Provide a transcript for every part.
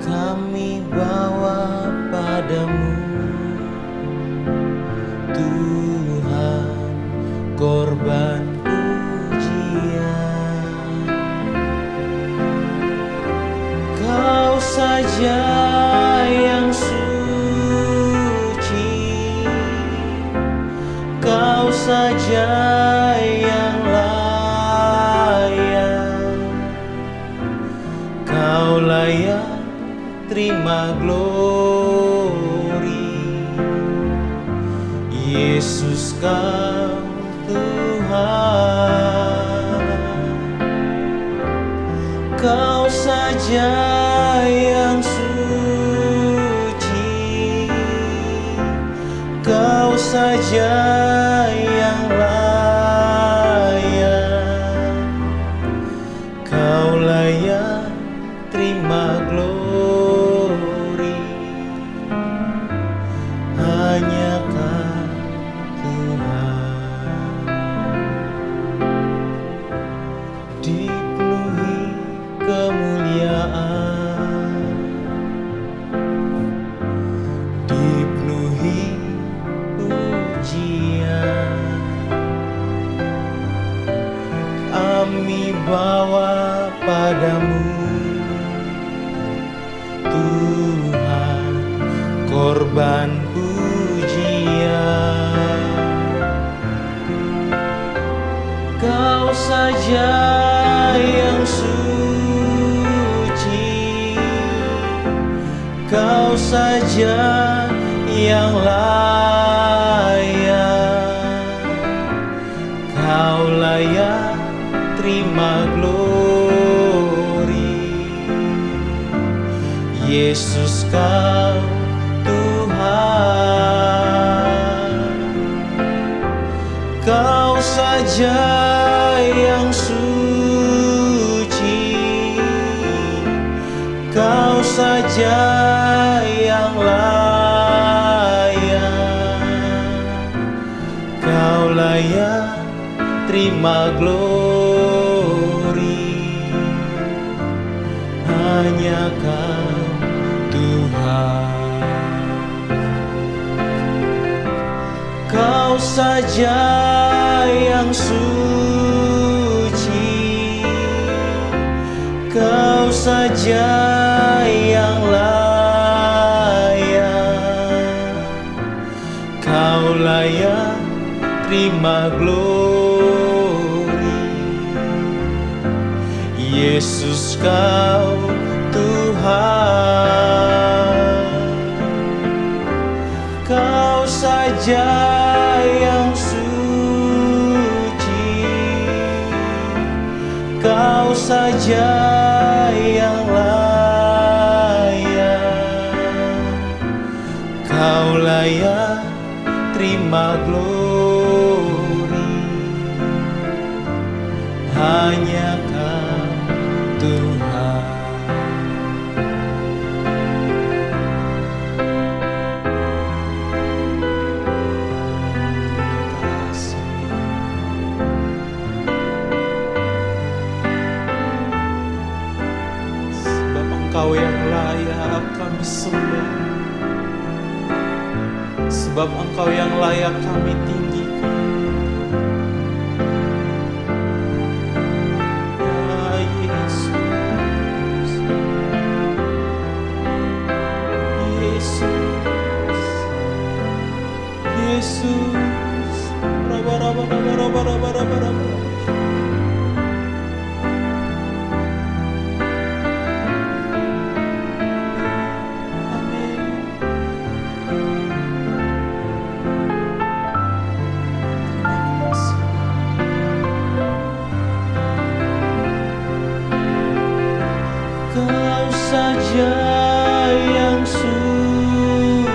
kami bawa padamu, Tuhan, korban pujian. Kau saja yang suci, Kau saja yang layak, Kau layak terima glori. Yesus, Kau Tuhan. Kau saja yang suci, Kau saja yang layak, Kau layak terima glori. Hanya Kau Tuhan. Dipenuhi kemuliaan, dipenuhi pujian. Kami bawa padamu, Tuhan, korban pujian. Kau saja yang suci, Kau saja yang layak, Kau layak terima glori. Yesus, Kau Tuhan. Kau saja yang suci, Kau saja yang layak, Kau layak terima glori. Hanya Kau Tuhan. Kau saja yang suci, Kau saja yang layak, Kau layak terima glori. Yesus, Kau Tuhan. Kau saja yang suci, Kau saja yang layak, Kau layak terima glori. Hanya Kau Tuhan. Engkau yang layak kami sembah, sebab Engkau yang layak kami tinggikan. Ya Yesus, Yesus, Yesus, raba raba raba raba raba raba raba. Kau saja yang suci,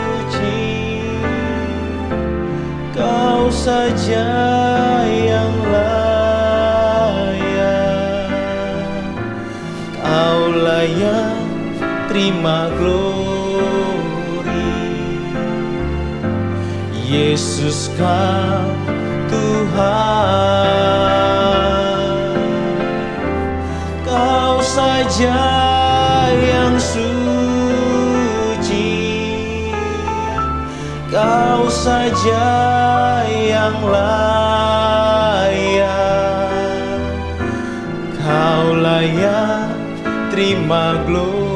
Kau saja yang layak, Kau layak terima glori. Yesus, Kau Tuhan. Kau saja yang suci, saja yang layak, Kau layak terima glory.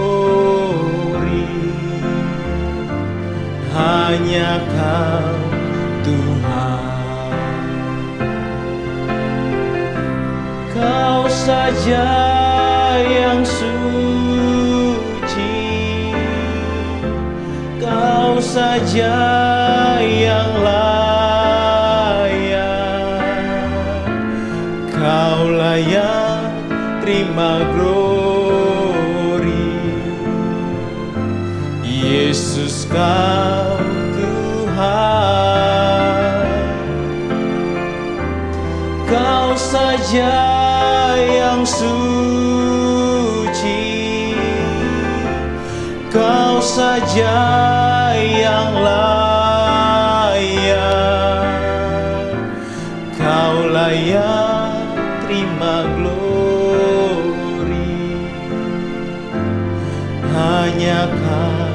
Hanya Kau Tuhan, Kau saja yang suci, Kau saja yang layak, Kau layak terima glory. Yesus Kau Tuhan, Kau saja yang suci, Kau saja yang layak, Kau layak terima glory. Hanya Kau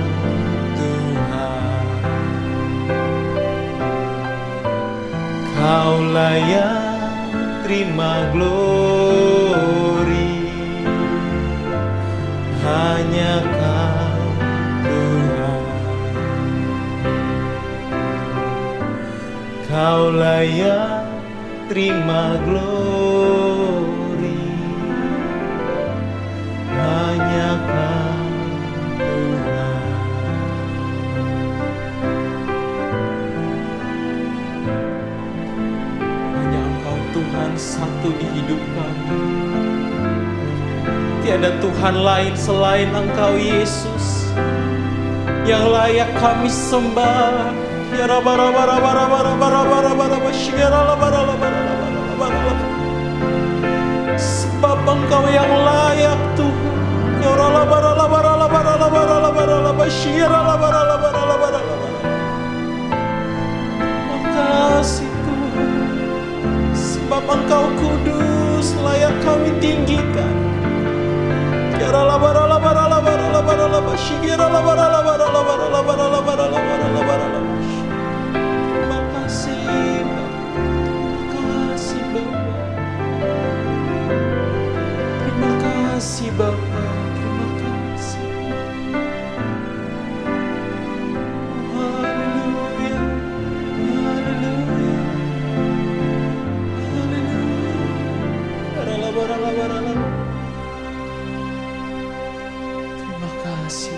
Tuhan, Kau layak terima glory. Hanya Kau Tuhan, Kau layak terima glory. Hanya Kau Tuhan. Hanya Engkau Tuhan satu di hidup kami. Tiada Tuhan lain selain Engkau Yesus yang layak kami sembah. Sebab Engkau yang layak Tuhan. Makasih Tuhan, sebab Engkau kudus, layak kami tinggikan. Terima kasih Bapa, terima kasih. Haleluya, haleluya, haleluya. Terima kasih,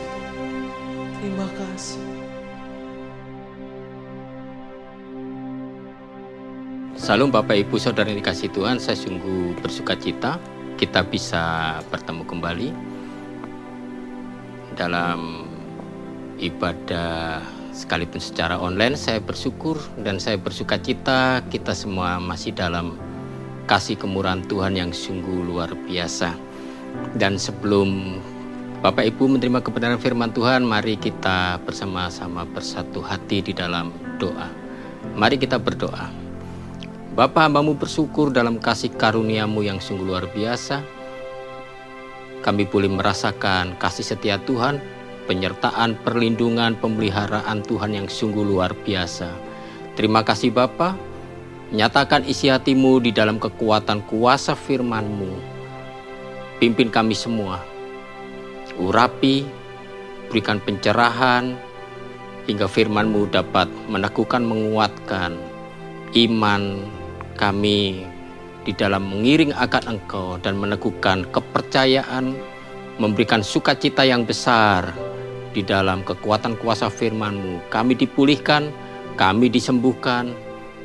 terima kasih. Salam Bapak Ibu Saudara yang dikasihi Tuhan, saya sungguh bersuka cita kita bisa bertemu kembali dalam ibadah sekalipun secara online. Saya bersyukur dan saya bersuka cita kita semua masih dalam kasih kemurahan Tuhan yang sungguh luar biasa. Dan sebelum Bapak Ibu menerima kebenaran firman Tuhan, mari kita bersama-sama bersatu hati di dalam doa. Mari kita berdoa. Bapa, hamba-Mu bersyukur dalam kasih karunia-Mu yang sungguh luar biasa. Kami boleh merasakan kasih setia Tuhan, penyertaan, perlindungan, pemeliharaan Tuhan yang sungguh luar biasa. Terima kasih Bapa, nyatakan isi hati-Mu di dalam kekuatan kuasa firman-Mu. Pimpin kami semua, urapi, berikan pencerahan, hingga firman-Mu dapat meneguhkan, menguatkan iman kami di dalam mengiring akan Engkau dan meneguhkan kepercayaan, memberikan sukacita yang besar di dalam kekuatan kuasa firman-Mu. Kami dipulihkan, kami disembuhkan,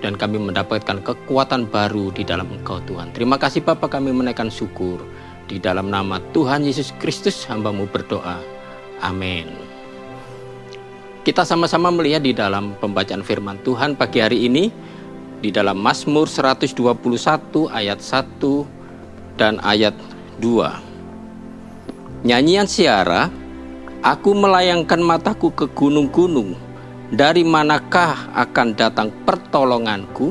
dan kami mendapatkan kekuatan baru di dalam Engkau Tuhan. Terima kasih Bapa, kami menaikkan syukur. Di dalam nama Tuhan Yesus Kristus hamba-Mu berdoa. Amin. Kita sama-sama melihat di dalam pembacaan firman Tuhan pagi hari ini, di dalam Mazmur 121 ayat 1 dan ayat 2. Nyanyian Siara, aku melayangkan mataku ke gunung-gunung, dari manakah akan datang pertolonganku?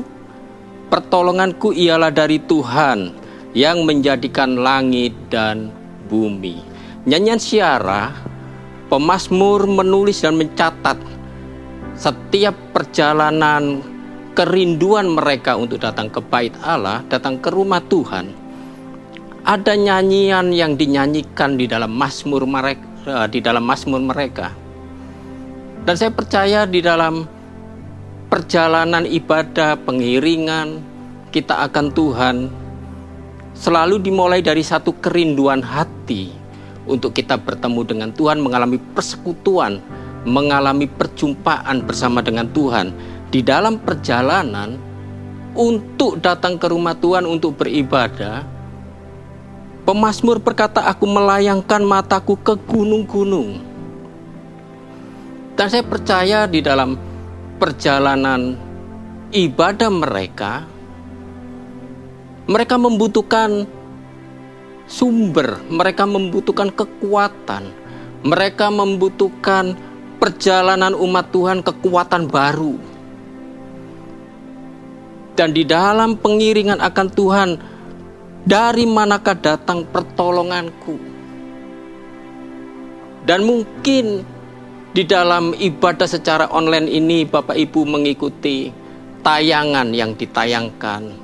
Pertolonganku ialah dari Tuhan yang menjadikan langit dan bumi. Nyanyian Siara, pemazmur menulis dan mencatat setiap perjalanan kerinduan mereka untuk datang ke bait Allah, datang ke rumah Tuhan, ada nyanyian yang dinyanyikan di dalam mazmur mereka. Dan saya percaya di dalam perjalanan ibadah, pengiringan kita akan Tuhan selalu dimulai dari satu kerinduan hati untuk kita bertemu dengan Tuhan, mengalami persekutuan, mengalami perjumpaan bersama dengan Tuhan. Di dalam perjalanan untuk datang ke rumah Tuhan untuk beribadah, pemazmur berkata, aku melayangkan mataku ke gunung-gunung. Dan saya percaya di dalam perjalanan ibadah mereka membutuhkan sumber, mereka membutuhkan kekuatan, mereka membutuhkan perjalanan umat Tuhan, kekuatan baru. Dan di dalam pengiringan akan Tuhan, dari manakah datang pertolonganku? Dan mungkin di dalam ibadah secara online ini Bapak Ibu mengikuti tayangan yang ditayangkan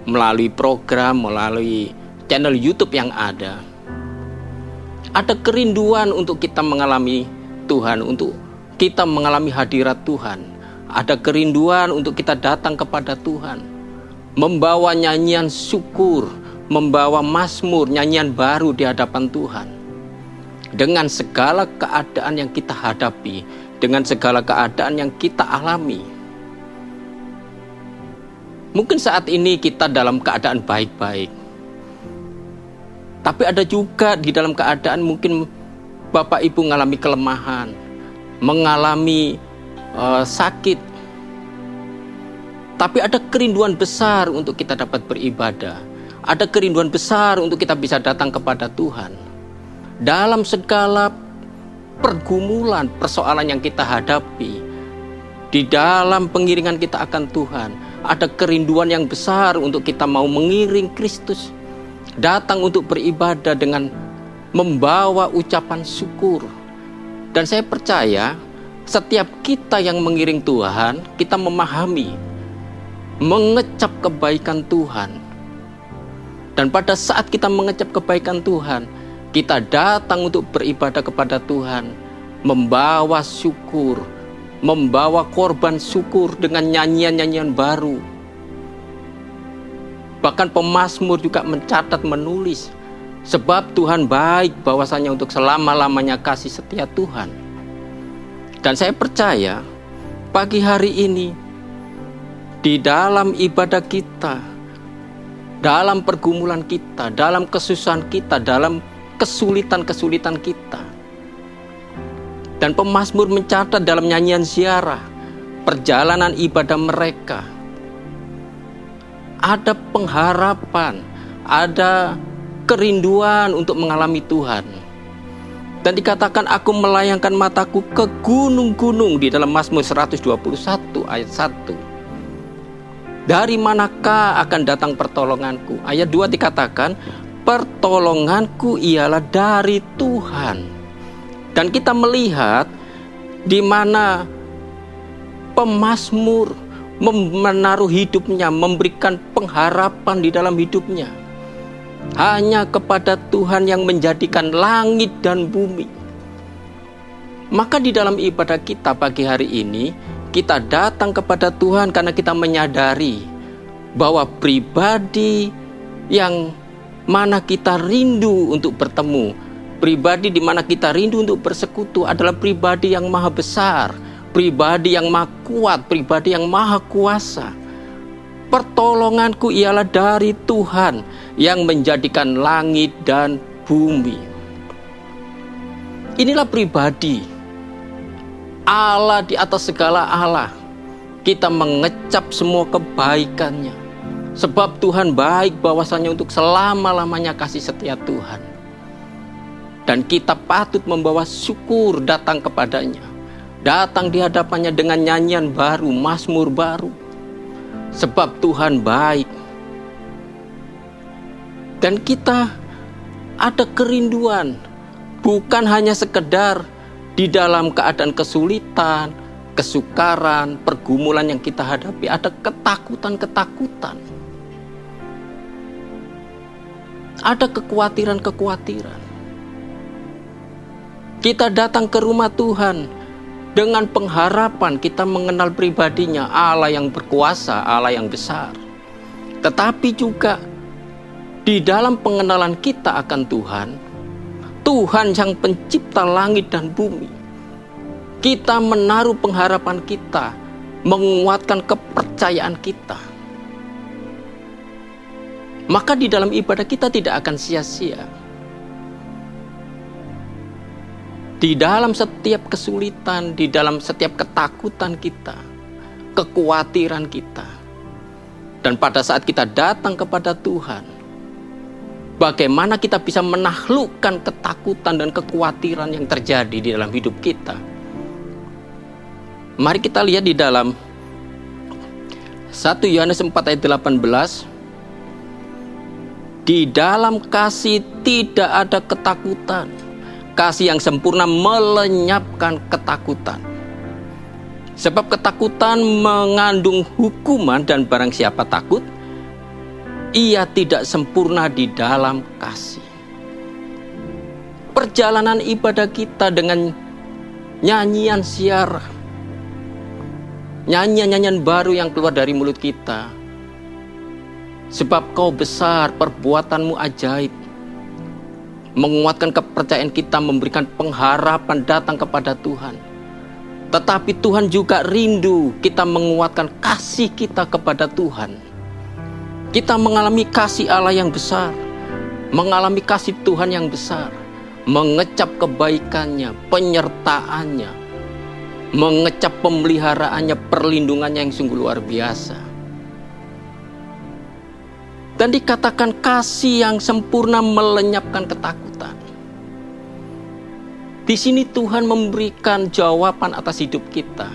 melalui program, melalui channel YouTube yang ada. Ada kerinduan untuk kita mengalami Tuhan, untuk kita mengalami hadirat Tuhan. Ada kerinduan untuk kita datang kepada Tuhan, membawa nyanyian syukur, membawa mazmur, nyanyian baru di hadapan Tuhan. Dengan segala keadaan yang kita hadapi, dengan segala keadaan yang kita alami. Mungkin saat ini kita dalam keadaan baik-baik, tapi ada juga di dalam keadaan mungkin Bapak Ibu mengalami kelemahan, mengalami sakit. Tapi ada kerinduan besar untuk kita dapat beribadah. Ada kerinduan besar untuk kita bisa datang kepada Tuhan. Dalam segala pergumulan, persoalan yang kita hadapi, di dalam pengiringan kita akan Tuhan, ada kerinduan yang besar untuk kita mau mengiring Kristus, datang untuk beribadah dengan membawa ucapan syukur. Dan saya percaya setiap kita yang mengiring Tuhan, kita memahami, mengecap kebaikan Tuhan. Dan pada saat kita mengecap kebaikan Tuhan, kita datang untuk beribadah kepada Tuhan, membawa syukur, membawa korban syukur dengan nyanyian-nyanyian baru. Bahkan pemazmur juga mencatat, menulis, sebab Tuhan baik, bahwasanya untuk selama-lamanya kasih setia Tuhan. Dan saya percaya pagi hari ini di dalam ibadah kita, dalam pergumulan kita, dalam kesusahan kita, dalam kesulitan-kesulitan kita. Dan pemazmur mencatat dalam nyanyian ziarah, perjalanan ibadah mereka, ada pengharapan, ada kerinduan untuk mengalami Tuhan. Dan dikatakan, aku melayangkan mataku ke gunung-gunung di dalam Mazmur 121 ayat 1. Dari manakah akan datang pertolonganku? Ayat 2 dikatakan, pertolonganku ialah dari Tuhan. Dan kita melihat di mana pemazmur menaruh hidupnya, memberikan pengharapan di dalam hidupnya. Hanya kepada Tuhan yang menjadikan langit dan bumi. Maka di dalam ibadah kita pagi hari ini, kita datang kepada Tuhan karena kita menyadari bahwa pribadi yang mana kita rindu untuk bertemu, pribadi di mana kita rindu untuk bersekutu adalah pribadi yang maha besar, pribadi yang maha kuat, pribadi yang maha kuasa. Pertolonganku ialah dari Tuhan yang menjadikan langit dan bumi. Inilah pribadi Allah di atas segala Allah. Kita mengecap semua kebaikannya, sebab Tuhan baik, bahwasanya untuk selama-lamanya kasih setia Tuhan. Dan kita patut membawa syukur datang kepadanya, datang di hadapannya dengan nyanyian baru, mazmur baru. Sebab Tuhan baik. Dan kita ada kerinduan, bukan hanya sekedar di dalam keadaan kesulitan, kesukaran, pergumulan yang kita hadapi, ada ketakutan-ketakutan. Ada kekhawatiran-kekhawatiran. Kita datang ke rumah Tuhan dengan pengharapan kita mengenal pribadinya, Allah yang berkuasa, Allah yang besar. Tetapi juga di dalam pengenalan kita akan Tuhan, Tuhan yang pencipta langit dan bumi, kita menaruh pengharapan kita, menguatkan kepercayaan kita. Maka di dalam ibadah kita tidak akan sia-sia. Di dalam setiap kesulitan, di dalam setiap ketakutan kita, kekhawatiran kita, dan pada saat kita datang kepada Tuhan, bagaimana kita bisa menaklukkan ketakutan dan kekhawatiran yang terjadi di dalam hidup kita. Mari kita lihat di dalam 1 Yohanes 4 ayat 18. Di dalam kasih tidak ada ketakutan. Kasih yang sempurna melenyapkan ketakutan. Sebab ketakutan mengandung hukuman, dan barang siapa takut, ia tidak sempurna di dalam kasih. Perjalanan ibadah kita dengan nyanyian siarah, nyanyian-nyanyian baru yang keluar dari mulut kita. Sebab kau besar, perbuatanmu ajaib. Menguatkan kepercayaan kita, memberikan pengharapan datang kepada Tuhan. Tetapi Tuhan juga rindu kita menguatkan kasih kita kepada Tuhan. Kita mengalami kasih Allah yang besar, mengalami kasih Tuhan yang besar, mengecap kebaikannya, penyertaannya, mengecap pemeliharaannya, perlindungannya yang sungguh luar biasa. Dan dikatakan kasih yang sempurna melenyapkan ketakutan. Di sini Tuhan memberikan jawaban atas hidup kita.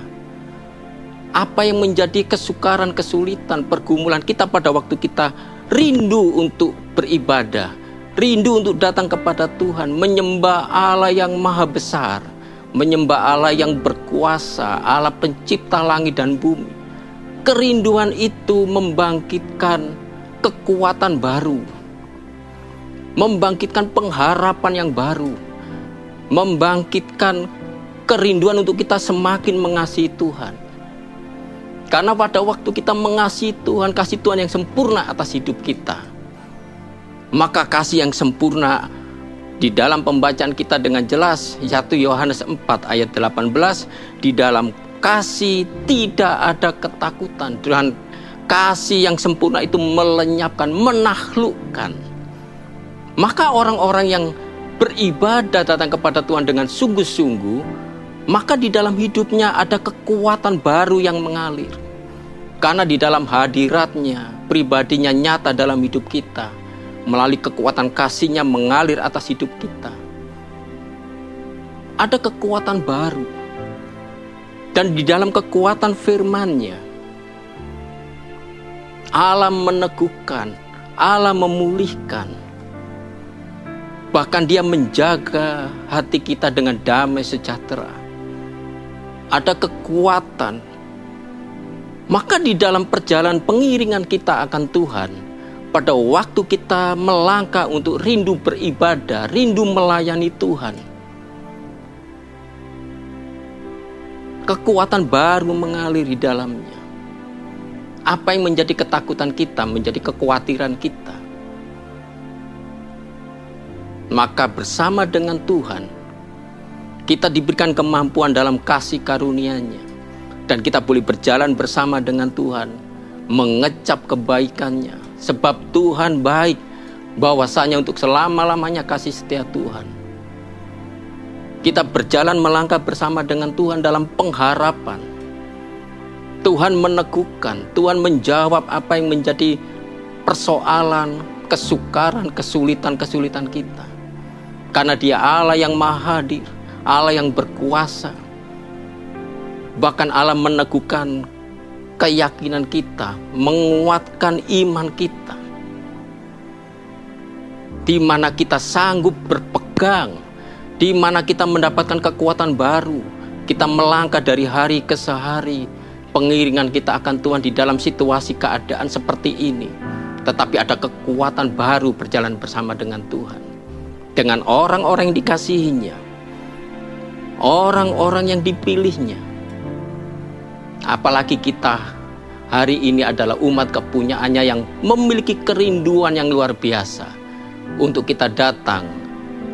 Apa yang menjadi kesukaran, kesulitan, pergumulan kita pada waktu kita rindu untuk beribadah, rindu untuk datang kepada Tuhan, menyembah Allah yang maha besar, menyembah Allah yang berkuasa, Allah pencipta langit dan bumi. Kerinduan itu membangkitkan kekuatan baru, membangkitkan pengharapan yang baru, membangkitkan kerinduan untuk kita semakin mengasihi Tuhan. Karena pada waktu kita mengasihi Tuhan, kasih Tuhan yang sempurna atas hidup kita, maka kasih yang sempurna di dalam pembacaan kita dengan jelas 1 Yohanes 4 ayat 18, di dalam kasih tidak ada ketakutan. Dan kasih yang sempurna itu melenyapkan, menaklukkan. Maka orang-orang yang beribadah datang kepada Tuhan dengan sungguh-sungguh, maka di dalam hidupnya ada kekuatan baru yang mengalir. Karena di dalam hadiratnya, pribadinya nyata dalam hidup kita, melalui kekuatan kasihnya mengalir atas hidup kita. Ada kekuatan baru. Dan di dalam kekuatan firman-Nya, Allah meneguhkan, Allah memulihkan. Bahkan Dia menjaga hati kita dengan damai sejahtera. Ada kekuatan. Maka di dalam perjalanan pengiringan kita akan Tuhan, pada waktu kita melangkah untuk rindu beribadah, rindu melayani Tuhan, kekuatan baru mengalir di dalamnya. Apa yang menjadi ketakutan kita, menjadi kekhawatiran kita, maka bersama dengan Tuhan, kita diberikan kemampuan dalam kasih karunia-Nya. Dan kita boleh berjalan bersama dengan Tuhan, mengecap kebaikan-Nya. Sebab Tuhan baik, bahwasanya untuk selama-lamanya kasih setia Tuhan. Kita berjalan melangkah bersama dengan Tuhan dalam pengharapan. Tuhan meneguhkan, Tuhan menjawab apa yang menjadi persoalan, kesukaran, kesulitan-kesulitan kita. Karena Dia Allah yang maha hadir, Allah yang berkuasa. Bahkan Allah meneguhkan keyakinan kita, menguatkan iman kita. Di mana kita sanggup berpegang, di mana kita mendapatkan kekuatan baru, Kita melangkah dari hari ke hari. Pengiringan kita akan Tuhan di dalam situasi keadaan seperti ini. Tetapi ada kekuatan baru berjalan bersama dengan Tuhan. Dengan orang-orang yang dikasihinya. Orang-orang yang dipilihnya. Apalagi kita hari ini adalah umat kepunyaannya yang memiliki kerinduan yang luar biasa. Untuk kita datang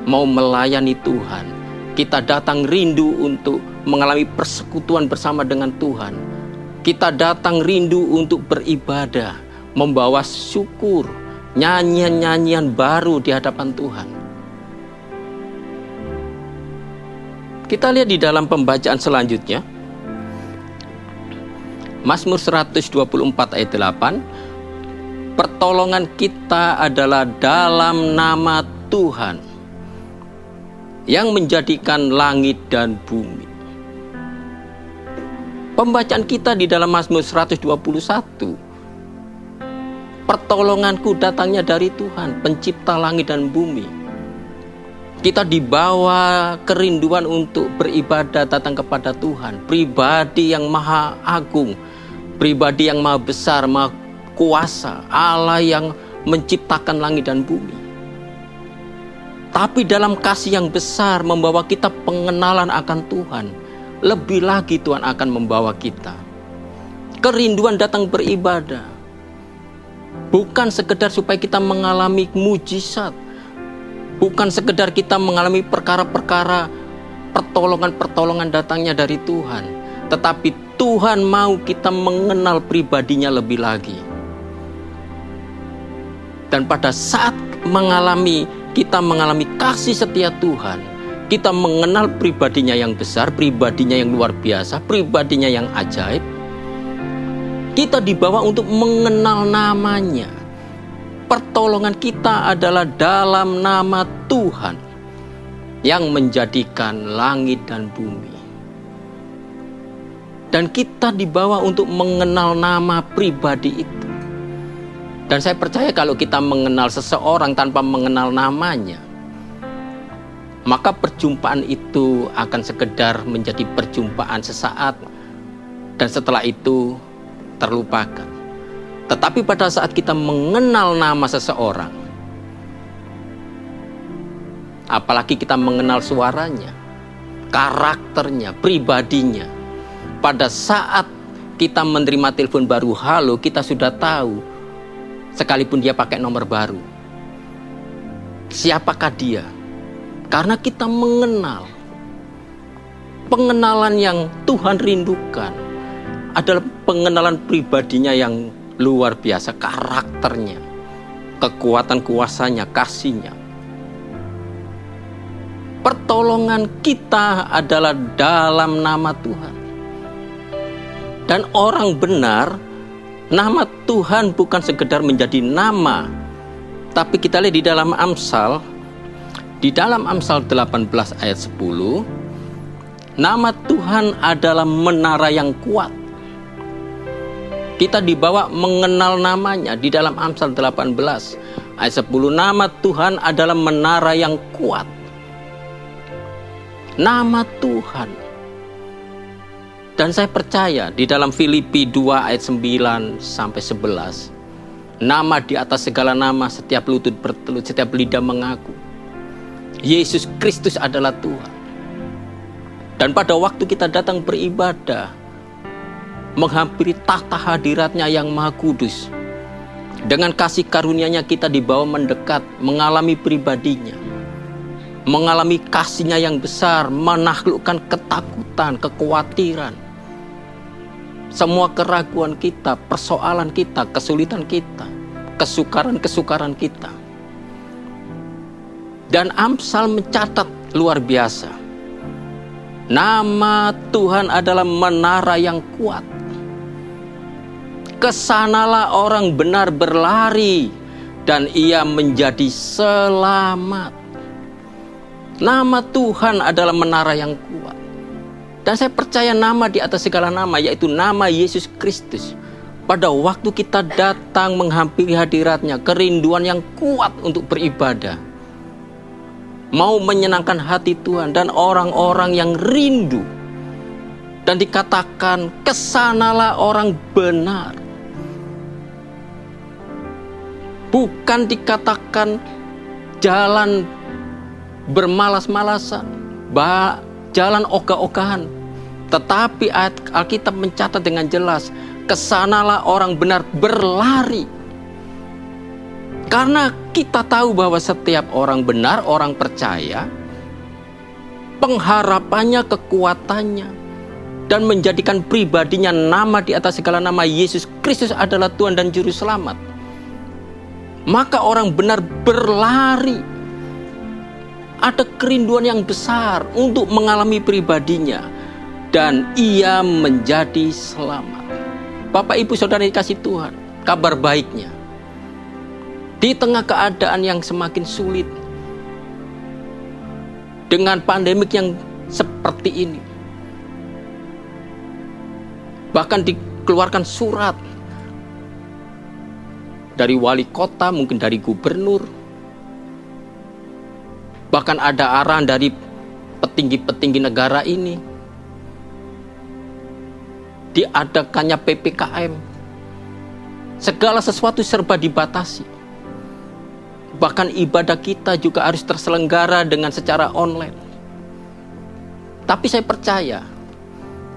mau melayani Tuhan. Kita datang rindu untuk mengalami persekutuan bersama dengan Tuhan. Kita datang rindu untuk beribadah, membawa syukur, nyanyian-nyanyian baru di hadapan Tuhan. Kita lihat di dalam pembacaan selanjutnya. Mazmur 124 ayat 8. Pertolongan kita adalah dalam nama Tuhan yang menjadikan langit dan bumi. Pembacaan kita di dalam Mazmur 121. Pertolonganku datangnya dari Tuhan, pencipta langit dan bumi. Kita dibawa kerinduan untuk beribadah datang kepada Tuhan, pribadi yang maha agung, pribadi yang maha besar, maha kuasa, Allah yang menciptakan langit dan bumi. Tapi dalam kasih yang besar membawa kita pengenalan akan Tuhan. Lebih lagi Tuhan akan membawa kita kerinduan datang beribadah. Bukan sekedar supaya kita mengalami mujizat. Bukan sekedar kita mengalami perkara-perkara pertolongan-pertolongan datangnya dari Tuhan. Tetapi Tuhan mau kita mengenal pribadinya lebih lagi. Dan pada saat kita mengalami kasih setia Tuhan, kita mengenal pribadinya yang besar, pribadinya yang luar biasa, pribadinya yang ajaib. Kita dibawa untuk mengenal namanya. Pertolongan kita adalah dalam nama Tuhan yang menjadikan langit dan bumi. Dan kita dibawa untuk mengenal nama pribadi itu. Dan saya percaya kalau kita mengenal seseorang tanpa mengenal namanya, maka perjumpaan itu akan sekedar menjadi perjumpaan sesaat dan setelah itu terlupakan. Tetapi pada saat kita mengenal nama seseorang, apalagi kita mengenal suaranya, karakternya, pribadinya, pada saat kita menerima telepon baru halo, kita sudah tahu sekalipun dia pakai nomor baru. Siapakah dia? Karena kita mengenal. Pengenalan yang Tuhan rindukan adalah pengenalan pribadinya yang luar biasa, karakternya, kekuatan kuasanya, kasihnya. Pertolongan kita adalah dalam nama Tuhan. Dan orang benar, nama Tuhan bukan sekedar menjadi nama, tapi kita lihat di dalam Amsal. Di dalam Amsal 18 ayat 10, nama Tuhan adalah menara yang kuat. Kita dibawa mengenal namanya di dalam Amsal 18 ayat 10. Nama Tuhan adalah menara yang kuat. Nama Tuhan. Dan saya percaya di dalam Filipi 2 ayat 9 sampai 11. Nama di atas segala nama, setiap lutut bertelut, setiap lidah mengaku Yesus Kristus adalah Tuhan. Dan pada waktu kita datang beribadah, menghampiri tahta hadiratnya yang maha kudus, dengan kasih karunia-Nya kita dibawa mendekat, mengalami pribadinya, mengalami kasih-Nya yang besar, menaklukkan ketakutan, kekhawatiran, semua keraguan kita, persoalan kita, kesulitan kita, kesukaran-kesukaran kita. Dan Amsal mencatat luar biasa. Nama Tuhan adalah menara yang kuat. Kesanalah orang benar berlari dan ia menjadi selamat. Nama Tuhan adalah menara yang kuat. Dan saya percaya nama di atas segala nama, yaitu nama Yesus Kristus. Pada waktu kita datang menghampiri hadirat-Nya, kerinduan yang kuat untuk beribadah, mau menyenangkan hati Tuhan, dan orang-orang yang rindu Dan dikatakan, kesanalah orang benar. Bukan dikatakan jalan bermalas-malasan, jalan ogah-ogahan. Tetapi Alkitab mencatat dengan jelas, kesanalah orang benar berlari. Karena kita tahu bahwa setiap orang benar, orang percaya, pengharapannya, kekuatannya, dan menjadikan pribadinya nama di atas segala nama, Yesus Kristus adalah Tuhan dan Juru Selamat. Maka orang benar berlari. Ada kerinduan yang besar untuk mengalami pribadinya, dan ia menjadi selamat. Bapak Ibu Saudara dikasih Tuhan, kabar baiknya, di tengah keadaan yang semakin sulit, dengan pandemik yang seperti ini, bahkan dikeluarkan surat dari wali kota, mungkin dari gubernur, bahkan ada arahan dari petinggi-petinggi negara ini, diadakannya PPKM, segala sesuatu serba dibatasi. Bahkan ibadah kita juga harus terselenggara dengan secara online. Tapi saya percaya,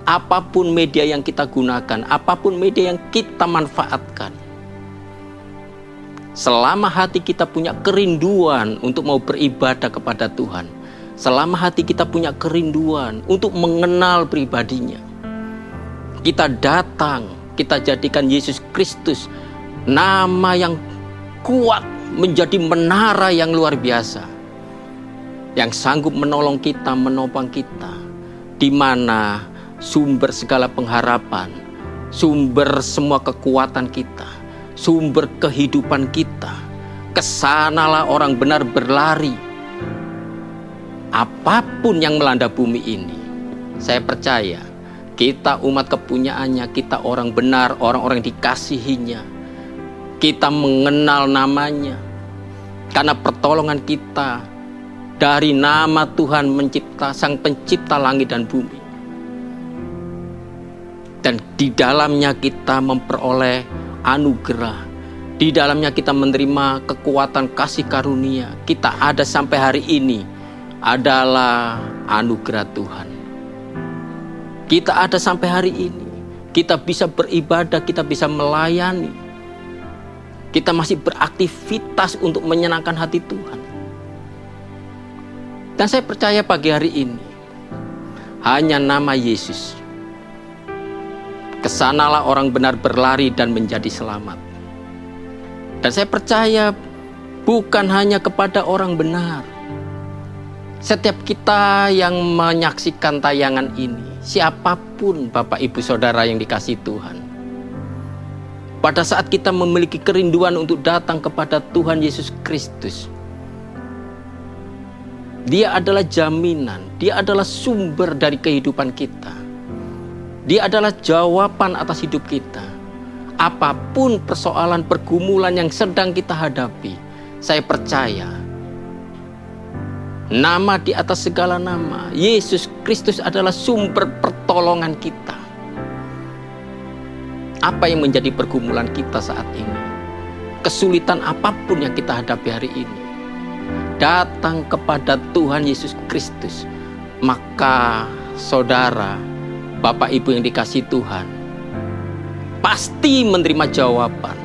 apapun media yang kita gunakan, apapun media yang kita manfaatkan, selama hati kita punya kerinduan untuk mau beribadah kepada Tuhan, selama hati kita punya kerinduan untuk mengenal pribadinya, kita datang, kita jadikan Yesus Kristus nama yang kuat, menjadi menara yang luar biasa, yang sanggup menolong kita, menopang kita, di mana sumber segala pengharapan, sumber semua kekuatan kita, sumber kehidupan kita. Kesanalah orang benar berlari. Apapun yang melanda bumi ini, saya percaya kita umat kepunyaannya, kita orang benar, orang-orang yang dikasihinya, kita mengenal namanya, karena pertolongan kita dari nama Tuhan mencipta, Sang Pencipta langit dan bumi. Dan di dalamnya kita memperoleh anugerah, di dalamnya kita menerima kekuatan kasih karunia. Kita ada sampai hari ini adalah anugerah Tuhan. Kita ada sampai hari ini, kita bisa beribadah, kita bisa melayani, kita masih beraktivitas untuk menyenangkan hati Tuhan. Dan saya percaya pagi hari ini, hanya nama Yesus, kesanalah orang benar berlari dan menjadi selamat. Dan saya percaya bukan hanya kepada orang benar, setiap kita yang menyaksikan tayangan ini, siapapun Bapak Ibu Saudara yang dikasihi Tuhan, pada saat kita memiliki kerinduan untuk datang kepada Tuhan Yesus Kristus, Dia adalah jaminan, Dia adalah sumber dari kehidupan kita. Dia adalah jawaban atas hidup kita. Apapun persoalan pergumulan yang sedang kita hadapi, saya percaya nama di atas segala nama, Yesus Kristus adalah sumber pertolongan kita. Apa yang menjadi pergumulan kita saat ini, kesulitan apapun yang kita hadapi hari ini, datang kepada Tuhan Yesus Kristus, maka saudara, Bapak Ibu yang dikasihi Tuhan, pasti menerima jawaban,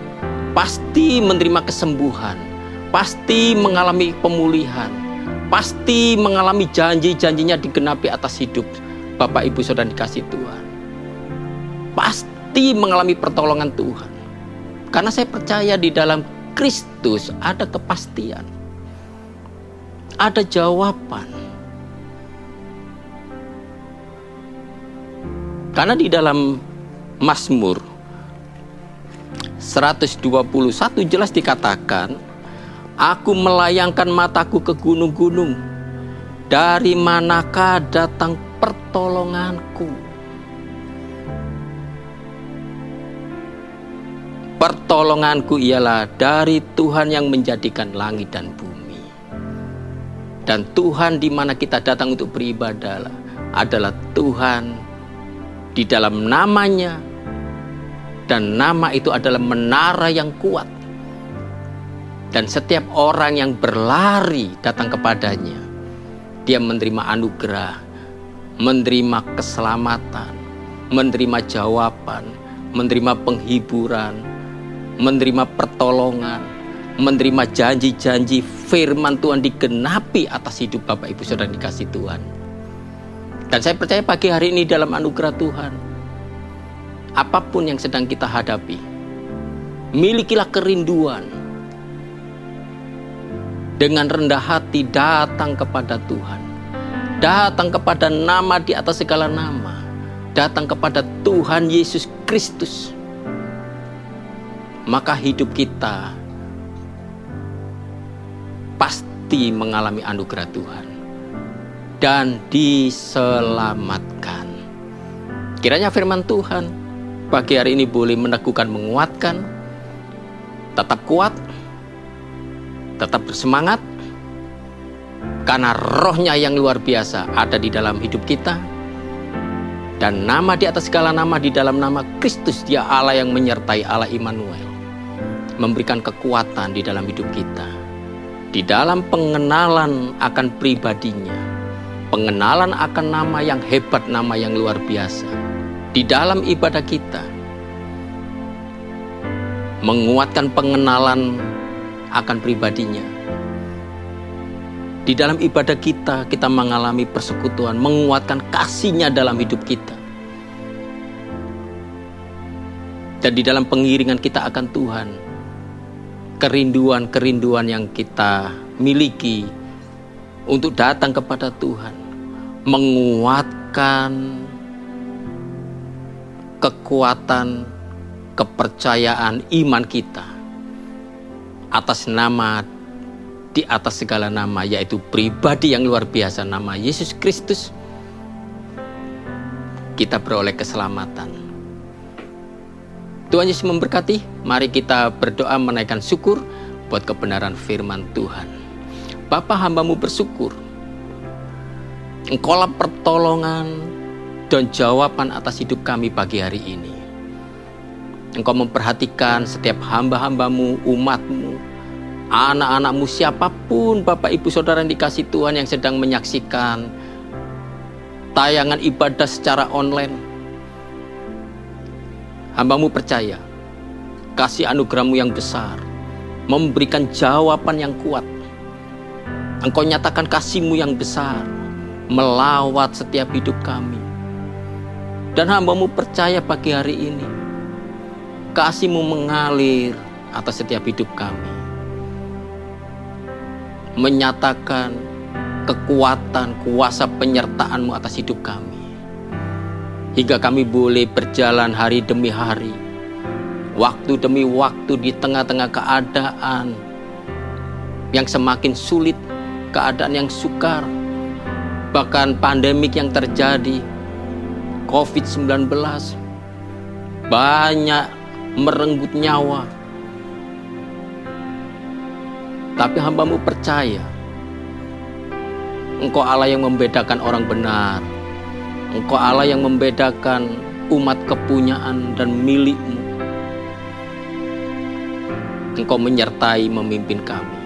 pasti menerima kesembuhan, pasti mengalami pemulihan, pasti mengalami janji-janjinya digenapi atas hidup Bapak Ibu Saudara dikasihi Tuhan. Pasti mengalami pertolongan Tuhan. Karena saya percaya di dalam Kristus ada kepastian, ada jawaban. Karena di dalam Mazmur 121 jelas dikatakan, aku melayangkan mataku ke gunung-gunung, dari manakah datang pertolonganku? Pertolonganku ialah dari Tuhan yang menjadikan langit dan bumi. Dan Tuhan di mana kita datang untuk beribadah adalah Tuhan di dalam namanya, dan nama itu adalah menara yang kuat. Dan setiap orang yang berlari datang kepadanya, dia menerima anugerah, menerima keselamatan, menerima jawaban, menerima penghiburan, menerima pertolongan, menerima janji-janji firman Tuhan digenapi atas hidup Bapak Ibu Saudara dikasih Tuhan. Dan saya percaya pagi hari ini dalam anugerah Tuhan, apapun yang sedang kita hadapi, milikilah kerinduan. Dengan rendah hati datang kepada Tuhan. Datang kepada nama di atas segala nama. Datang kepada Tuhan Yesus Kristus. Maka hidup kita pasti mengalami anugerah Tuhan. Dan diselamatkan. Kiranya firman Tuhan pagi hari ini boleh meneguhkan, menguatkan. Tetap kuat. Tetap bersemangat, karena rohnya yang luar biasa ada di dalam hidup kita. Dan nama di atas segala nama, di dalam nama Kristus, Dia Allah yang menyertai, Allah Immanuel, memberikan kekuatan di dalam hidup kita. Di dalam pengenalan akan pribadinya, pengenalan akan nama yang hebat, nama yang luar biasa. Di dalam ibadah kita, menguatkan pengenalan akan pribadinya. Di dalam ibadah kita, kita mengalami persekutuan, menguatkan kasih-Nya dalam hidup kita. Dan di dalam pengiringan kita akan Tuhan, kerinduan-kerinduan yang kita miliki untuk datang kepada Tuhan, menguatkan kekuatan, kepercayaan, iman kita atas nama di atas segala nama, yaitu pribadi yang luar biasa, nama Yesus Kristus. Kita beroleh keselamatan. Tuhan Yesus memberkati. Mari kita berdoa menaikkan syukur buat kebenaran firman Tuhan. Bapa, hamba-Mu bersyukur Engkaulah pertolongan dan jawaban atas hidup kami pagi hari ini. Engkau memperhatikan setiap hamba-hamba-Mu, umat-Mu, anak-anak-Mu, siapapun Bapak Ibu Saudara yang dikasih Tuhan yang sedang menyaksikan tayangan ibadah secara online. Hamba-Mu percaya kasih anugerah-Mu yang besar memberikan jawaban yang kuat. Engkau nyatakan kasih-Mu yang besar melawat setiap hidup kami. Dan hamba-Mu percaya pagi hari ini kasih-Mu mengalir atas setiap hidup kami, menyatakan kekuatan, kuasa penyertaan-Mu atas hidup kami, hingga kami boleh berjalan hari demi hari, waktu demi waktu di tengah-tengah keadaan yang semakin sulit, keadaan yang sukar, bahkan pandemik yang terjadi, COVID-19 banyak merenggut nyawa. Tapi hamba-Mu percaya Engkau Allah yang membedakan orang benar. Engkau Allah yang membedakan umat kepunyaan dan milik-Mu. Engkau menyertai memimpin kami.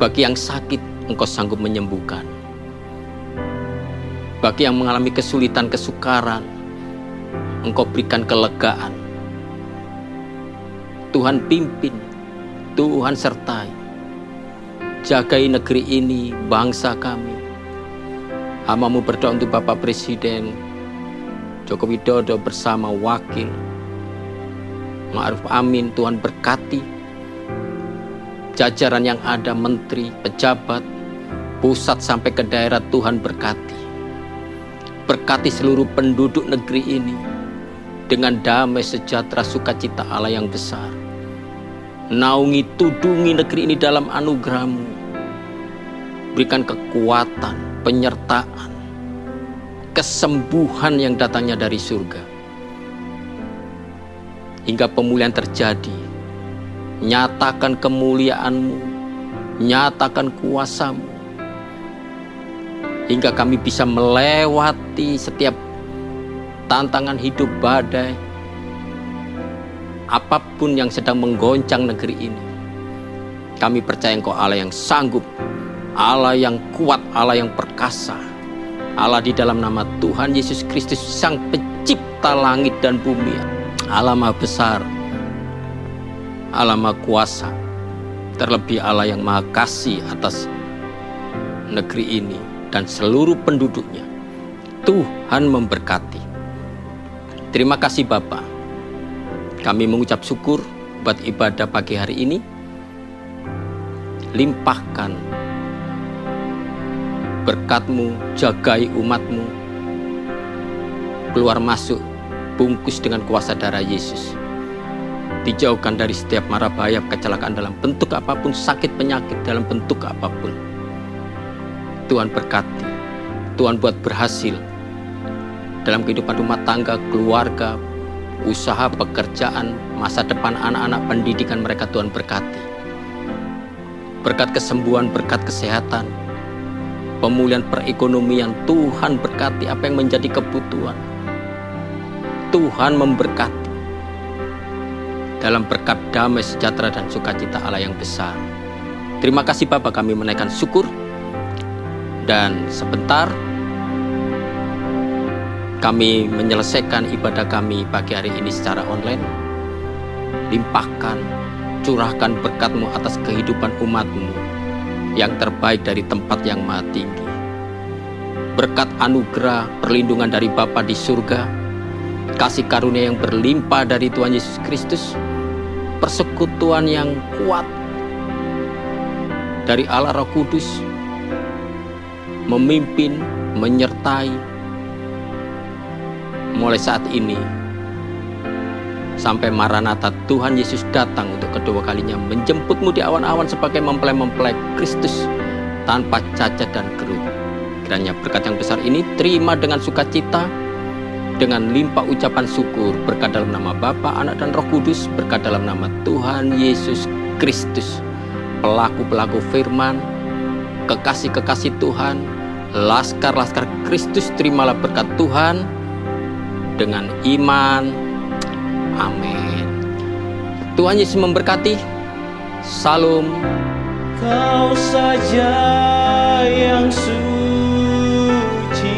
Bagi yang sakit, Engkau sanggup menyembuhkan. Bagi yang mengalami kesulitan, kesukaran, Engkau berikan kelegaan. Tuhan pimpin, Tuhan sertai. Jagai negeri ini, bangsa kami. Hamba-Mu berdoa untuk Bapak Presiden Joko Widodo bersama Wakil Ma'ruf Amin. Tuhan berkati jajaran yang ada, menteri, pejabat, pusat sampai ke daerah. Tuhan berkati. Berkati seluruh penduduk negeri ini dengan damai, sejahtera, sukacita Allah yang besar. Naungi, tudungi negeri ini dalam anugerah-Mu. Berikan kekuatan, penyertaan, kesembuhan yang datangnya dari surga. Hingga pemulihan terjadi. Nyatakan kemuliaan-Mu, nyatakan kuasa-Mu. Hingga kami bisa melewati setiap tantangan hidup, badai, apapun yang sedang menggoncang negeri ini, kami percaya Engkau Allah yang sanggup, Allah yang kuat, Allah yang perkasa, Allah di dalam nama Tuhan Yesus Kristus, Sang Pencipta langit dan bumi, Allah Maha Besar, Allah Maha Kuasa, terlebih Allah yang Maha Kasih atas negeri ini dan seluruh penduduknya. Tuhan memberkati. Terima kasih Bapa. Kami mengucap syukur buat ibadah pagi hari ini. Limpahkan berkat-Mu, jagai umat-Mu, keluar masuk, bungkus dengan kuasa darah Yesus. Dijauhkan dari setiap mara bahaya, kecelakaan dalam bentuk apapun, sakit penyakit dalam bentuk apapun. Tuhan berkati, Tuhan buat berhasil dalam kehidupan rumah tangga, keluarga, usaha, pekerjaan, masa depan anak-anak, pendidikan mereka. Tuhan berkati. Berkat kesembuhan, berkat kesehatan, pemulihan perekonomian, Tuhan berkati apa yang menjadi kebutuhan. Tuhan memberkati dalam berkat damai, sejahtera, dan sukacita Allah yang besar. Terima kasih Bapa, kami menaikkan syukur. Dan sebentar kami menyelesaikan ibadah kami pagi hari ini secara online. Limpahkan, curahkan berkat-Mu atas kehidupan umat-Mu yang terbaik dari tempat yang maha tinggi. Berkat anugerah, perlindungan dari Bapa di surga, kasih karunia yang berlimpah dari Tuhan Yesus Kristus, persekutuan yang kuat dari Allah Roh Kudus, memimpin, menyertai mulai saat ini sampai Maranatha, Tuhan Yesus datang untuk kedua kalinya, menjemput-Mu di awan-awan sebagai mempelai-mempelai Kristus tanpa cacat dan kerut. Kiranya berkat yang besar ini terima dengan sukacita, dengan limpah ucapan syukur, berkat dalam nama Bapa, Anak, dan Roh Kudus, berkat dalam nama Tuhan Yesus Kristus, pelaku-pelaku firman, kekasih-kekasih Tuhan, laskar-laskar Kristus. Terimalah berkat Tuhan dengan iman. Amin. Tuhan Yesus memberkati. Salam. Kau saja yang suci,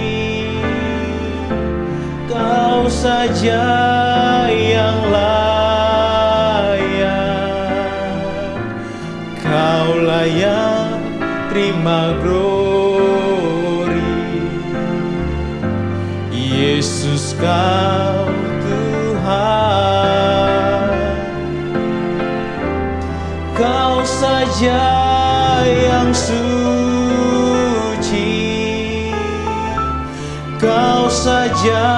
Kau saja yang layak, Kau layak terima glory. Yesus, Kau Tuhan. Kau saja yang suci, Kau saja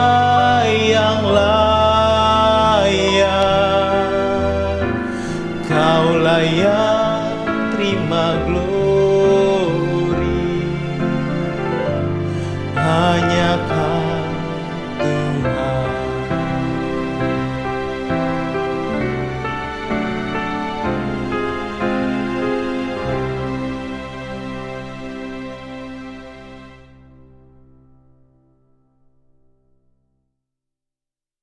yang layak, Kau layak terima glory. Hanya Kau